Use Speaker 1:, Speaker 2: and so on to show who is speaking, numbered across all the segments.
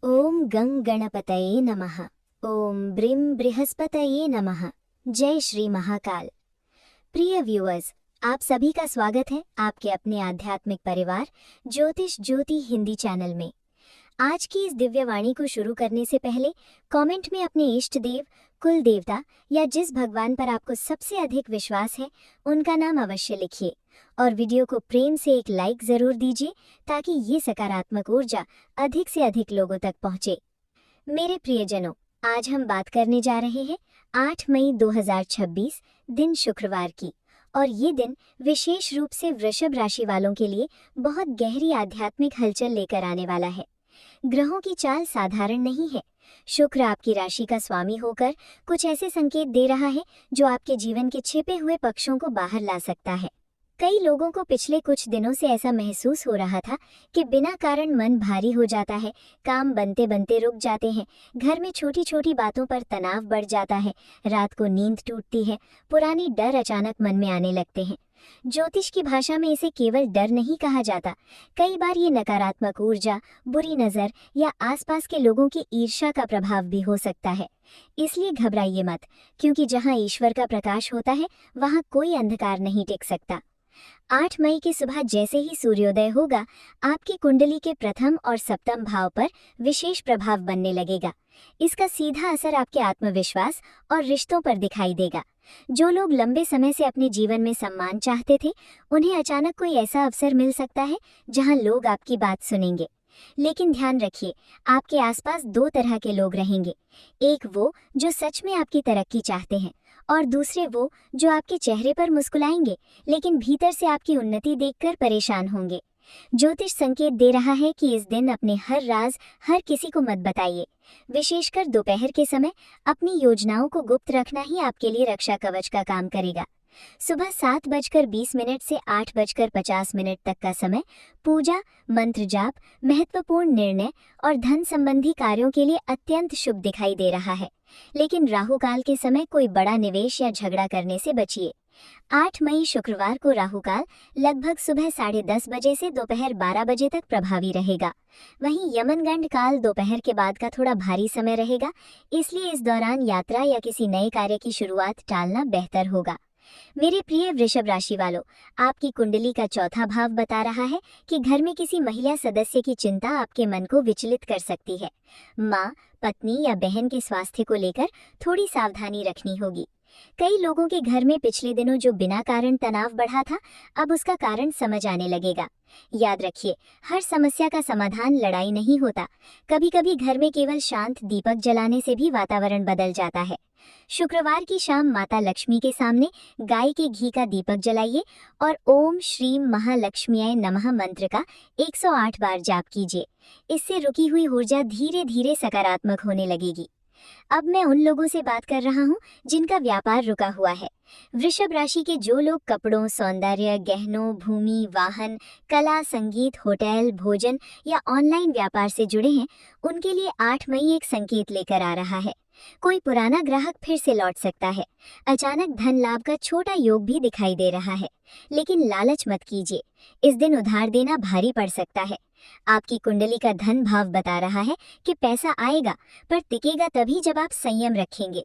Speaker 1: ओम गं गणपतये नमः। ओम ब्रीं बृहस्पतये नमः। जय श्री महाकाल। प्रिय व्यूअर्स, आप सभी का स्वागत है आपके अपने आध्यात्मिक परिवार ज्योतिष ज्योति हिंदी चैनल में। आज की इस दिव्य वाणी को शुरू करने से पहले कमेंट में अपने इष्ट देव, कुल देवता या जिस भगवान पर आपको सबसे अधिक विश्वास है उनका नाम अवश्य लिखिए और वीडियो को प्रेम से एक लाइक जरूर दीजिए ताकि ये सकारात्मक ऊर्जा अधिक से अधिक लोगों तक पहुंचे। मेरे प्रियजनों, आज हम बात करने जा रहे हैं 8 मई 2026 दिन शुक्रवार की, और ये दिन विशेष रूप से वृषभ राशि वालों के लिए बहुत गहरी आध्यात्मिक हलचल लेकर आने वाला है। ग्रहों की चाल साधारण नहीं है। शुक्र आपकी राशि का स्वामी होकर कुछ ऐसे संकेत दे रहा है जो आपके जीवन के छिपे हुए पक्षों को बाहर ला सकता है। कई लोगों को पिछले कुछ दिनों से ऐसा महसूस हो रहा था कि बिना कारण मन भारी हो जाता है, काम बनते बनते रुक जाते हैं, घर में छोटी छोटी बातों पर तनाव बढ़ जाता है, रात को नींद टूटती है, पुरानी डर अचानक मन में आने लगते हैं। ज्योतिष की भाषा में इसे केवल डर नहीं कहा जाता, कई बार ये नकारात्मक ऊर्जा, बुरी नज़र या आसपास के लोगों की ईर्ष्या का प्रभाव भी हो सकता है। इसलिए घबराइए मत, क्योंकि जहां ईश्वर का प्रकाश होता है वहां कोई अंधकार नहीं टिक सकता। 8 मई की सुबह जैसे ही सूर्योदय होगा, आपकी कुंडली के प्रथम और सप्तम भाव पर विशेष प्रभाव बनने लगेगा। इसका सीधा असर आपके आत्मविश्वास और रिश्तों पर दिखाई देगा। जो लोग लंबे समय से अपने जीवन में सम्मान चाहते थे, उन्हें अचानक कोई ऐसा अवसर मिल सकता है जहां लोग आपकी बात सुनेंगे। लेकिन ध्यान रखिए, आपके आसपास दो तरह के लोग रहेंगे। एक वो जो सच में आपकी तरक्की चाहते हैं, और दूसरे वो जो आपके चेहरे पर मुस्कुराएंगे लेकिन भीतर से आपकी उन्नति देखकर परेशान होंगे। ज्योतिष संकेत दे रहा है कि इस दिन अपने हर राज हर किसी को मत बताइए। विशेषकर दोपहर के समय अपनी योजनाओं को गुप्त रखना ही आपके लिए रक्षा कवच का काम करेगा। सुबह 7:20 से 8:50 तक का समय पूजा, मंत्र जाप, महत्वपूर्ण निर्णय और धन संबंधी कार्यों के लिए अत्यंत शुभ दिखाई दे रहा है। लेकिन राहु काल के समय कोई बड़ा निवेश या झगड़ा करने से बचिए। 8 मई शुक्रवार को राहु काल लगभग सुबह 10:30 बजे से दोपहर 12 बजे तक प्रभावी रहेगा। वहीं यमनगंड काल दोपहर के बाद का थोड़ा भारी समय रहेगा, इसलिए इस दौरान यात्रा या किसी नए कार्य की शुरुआत टालना बेहतर होगा। मेरे प्रिय वृषभ राशि वालों, आपकी कुंडली का चौथा भाव बता रहा है कि घर में किसी महिला सदस्य की चिंता आपके मन को विचलित कर सकती है। माँ, पत्नी या बहन के स्वास्थ्य को लेकर थोड़ी सावधानी रखनी होगी। कई लोगों के घर में पिछले दिनों जो बिना कारण तनाव बढ़ा था, अब उसका कारण समझ आने लगेगा। याद रखिए, हर समस्या का समाधान लड़ाई नहीं होता। कभी कभी घर में केवल शांत दीपक जलाने से भी वातावरण बदल जाता है। शुक्रवार की शाम माता लक्ष्मी के सामने गाय के घी का दीपक जलाइए और ओम श्रीं महालक्ष्म्यै नमः मंत्र का 108 बार जाप कीजिए। इससे रुकी हुई ऊर्जा धीरे धीरे सकारात्मक होने लगेगी। अब मैं उन लोगों से बात कर रहा हूँ जिनका व्यापार रुका हुआ है। वृषभ राशि के जो लोग कपड़ों, सौंदर्य, गहनों, भूमि, वाहन, कला, संगीत, होटल, भोजन या ऑनलाइन व्यापार से जुड़े हैं, उनके लिए 8 मई एक संकेत लेकर आ रहा है। कोई पुराना ग्राहक फिर से लौट सकता है। अचानक धन लाभ का छोटा योग भी दिखाई दे रहा है, लेकिन लालच मत कीजिए। इस दिन उधार देना भारी पड़ सकता है। आपकी कुंडली का धन भाव बता रहा है कि पैसा आएगा, पर टिकेगा तभी जब आप संयम रखेंगे।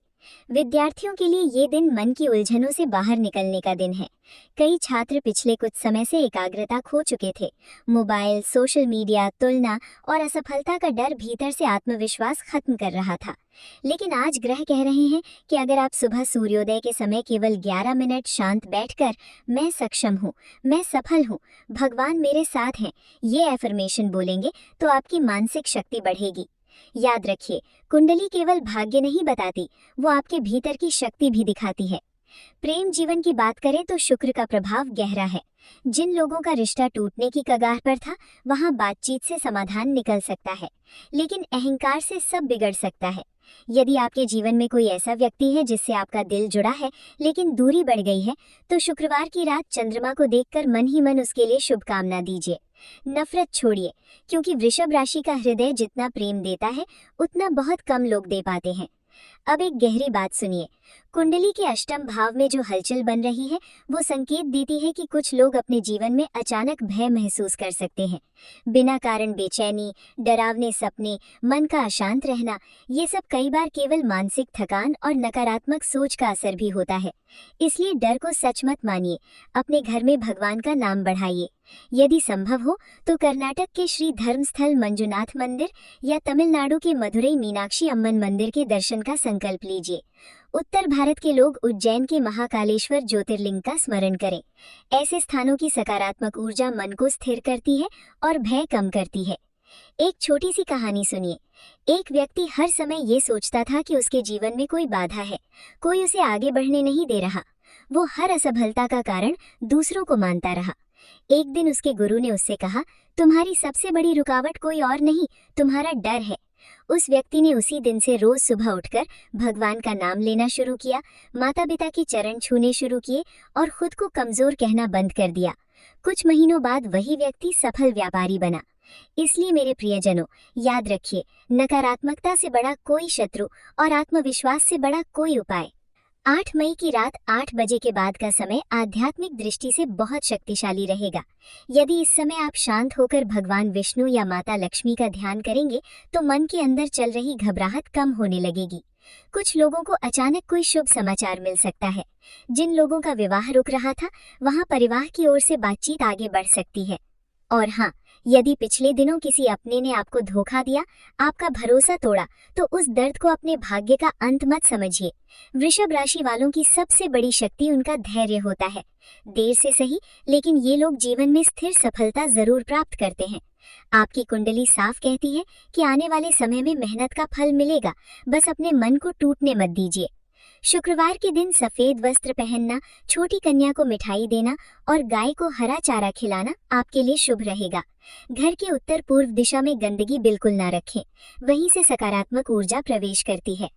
Speaker 1: विद्यार्थियों के लिए ये दिन मन की उलझनों से बाहर निकलने का दिन है। कई छात्र पिछले कुछ समय से एकाग्रता खो चुके थे। मोबाइल, सोशल मीडिया, तुलना और असफलता का डर भीतर से आत्मविश्वास खत्म कर रहा था। लेकिन आज ग्रह कह रहे हैं कि अगर आप सुबह सूर्योदय के समय केवल 11 मिनट शांत बैठकर मैं सक्षम हूँ, मैं सफल हूँ, भगवान मेरे साथ हैं, ये एफर्मेशन बोलेंगे तो आपकी मानसिक शक्ति बढ़ेगी। याद रखिए, कुंडली केवल भाग्य नहीं बताती, वो आपके भीतर की शक्ति भी दिखाती है। प्रेम जीवन की बात करें तो शुक्र का प्रभाव गहरा है। जिन लोगों का रिश्ता टूटने की कगार पर था, वहां बातचीत से समाधान निकल सकता है, लेकिन अहंकार से सब बिगड़ सकता है। यदि आपके जीवन में कोई ऐसा व्यक्ति है जिससे आपका दिल जुड़ा है लेकिन दूरी बढ़ गई है, तो शुक्रवार की रात चंद्रमा को देखकर मन ही मन उसके लिए शुभकामना दीजिए। नफरत छोड़िए, क्योंकि वृषभ राशि का हृदय जितना प्रेम देता है उतना बहुत कम लोग दे पाते हैं। अब एक गहरी बात सुनिए। कुंडली के अष्टम भाव में जो हलचल बन रही है वो संकेत देती है कि कुछ लोग अपने जीवन में अचानक भय महसूस कर सकते हैं। बिना कारण बेचैनी, डरावने सपने, मन का अशांत रहना, ये सब कई बार केवल मानसिक थकान और नकारात्मक सोच का असर भी होता है। इसलिए डर को सच मत मानिए, अपने घर में भगवान का नाम बढ़ाइए। यदि संभव हो तो कर्नाटक के श्री धर्मस्थल मंजुनाथ मंदिर या तमिलनाडु के मदुरई मीनाक्षी अम्मन मंदिर के दर्शन का संकल्प लीजिए। उत्तर भारत के लोग उज्जैन के महाकालेश्वर ज्योतिर्लिंग का स्मरण करें। ऐसे स्थानों की सकारात्मक ऊर्जा मन को स्थिर करती है और भय कम करती है। एक छोटी सी कहानी सुनिए। एक व्यक्ति हर समय ये सोचता था कि उसके जीवन में कोई बाधा है, कोई उसे आगे बढ़ने नहीं दे रहा। वो हर असफलता का कारण दूसरों को मानता रहा। एक दिन उसके गुरु ने उससे कहा, तुम्हारी सबसे बड़ी रुकावट कोई और नहीं, तुम्हारा डर है। उस व्यक्ति ने उसी दिन से रोज सुबह उठकर भगवान का नाम लेना शुरू किया, माता पिता के चरण छूने शुरू किए और खुद को कमजोर कहना बंद कर दिया। कुछ महीनों बाद वही व्यक्ति सफल व्यापारी बना। इसलिए मेरे प्रियजनों, याद रखिए, नकारात्मकता से बड़ा कोई शत्रु और आत्मविश्वास से बड़ा कोई उपाय। 8 मई की रात 8 बजे के बाद का समय आध्यात्मिक दृष्टि से बहुत शक्तिशाली रहेगा। यदि इस समय आप शांत होकर भगवान विष्णु या माता लक्ष्मी का ध्यान करेंगे तो मन के अंदर चल रही घबराहट कम होने लगेगी। कुछ लोगों को अचानक कोई शुभ समाचार मिल सकता है। जिन लोगों का विवाह रुक रहा था, वहां परिवार की ओर से बातचीत आगे बढ़ सकती है। और हाँ, यदि पिछले दिनों किसी अपने ने आपको धोखा दिया, आपका भरोसा तोड़ा, तो उस दर्द को अपने भाग्य का अंत मत समझिए। वृषभ राशि वालों की सबसे बड़ी शक्ति उनका धैर्य होता है। देर से सही, लेकिन ये लोग जीवन में स्थिर सफलता जरूर प्राप्त करते हैं। आपकी कुंडली साफ कहती है कि आने वाले समय में मेहनत का फल मिलेगा, बस अपने मन को टूटने मत दीजिए। शुक्रवार के दिन सफेद वस्त्र पहनना, छोटी कन्या को मिठाई देना और गाय को हरा चारा खिलाना आपके लिए शुभ रहेगा। घर के उत्तर पूर्व दिशा में गंदगी बिल्कुल ना रखें, वहीं से सकारात्मक ऊर्जा प्रवेश करती है।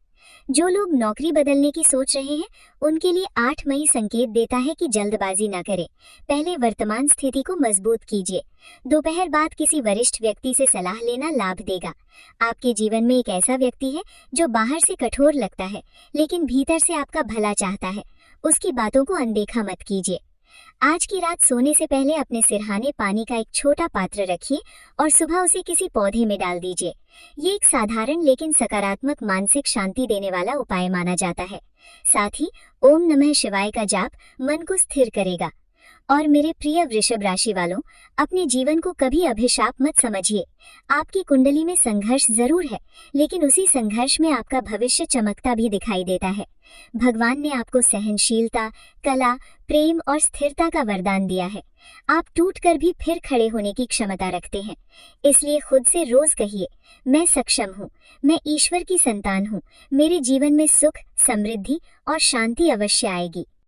Speaker 1: जो लोग नौकरी बदलने की सोच रहे हैं, उनके लिए 8 मई संकेत देता है कि जल्दबाजी न करें, पहले वर्तमान स्थिति को मजबूत कीजिए। दोपहर बाद किसी वरिष्ठ व्यक्ति से सलाह लेना लाभ देगा। आपके जीवन में एक ऐसा व्यक्ति है जो बाहर से कठोर लगता है, लेकिन भीतर से आपका भला चाहता है। उसकी बातों को अनदेखा मत कीजिए। आज की रात सोने से पहले अपने सिरहाने पानी का एक छोटा पात्र रखिए और सुबह उसे किसी पौधे में डाल दीजिए। ये एक साधारण लेकिन सकारात्मक मानसिक शांति देने वाला उपाय माना जाता है। साथ ही ओम नमः शिवाय का जाप मन को स्थिर करेगा। और मेरे प्रिय वृषभ राशि वालों, अपने जीवन को कभी अभिशाप मत समझिए। आपकी कुंडली में संघर्ष जरूर है, लेकिन उसी संघर्ष में आपका भविष्य चमकता भी दिखाई देता है। भगवान ने आपको सहनशीलता, कला, प्रेम और स्थिरता का वरदान दिया है। आप टूटकर भी फिर खड़े होने की क्षमता रखते हैं। इसलिए खुद से रोज कहिए, मैं सक्षम हूँ, मैं ईश्वर की संतान हूँ, मेरे जीवन में सुख, समृद्धि और शांति अवश्य आएगी।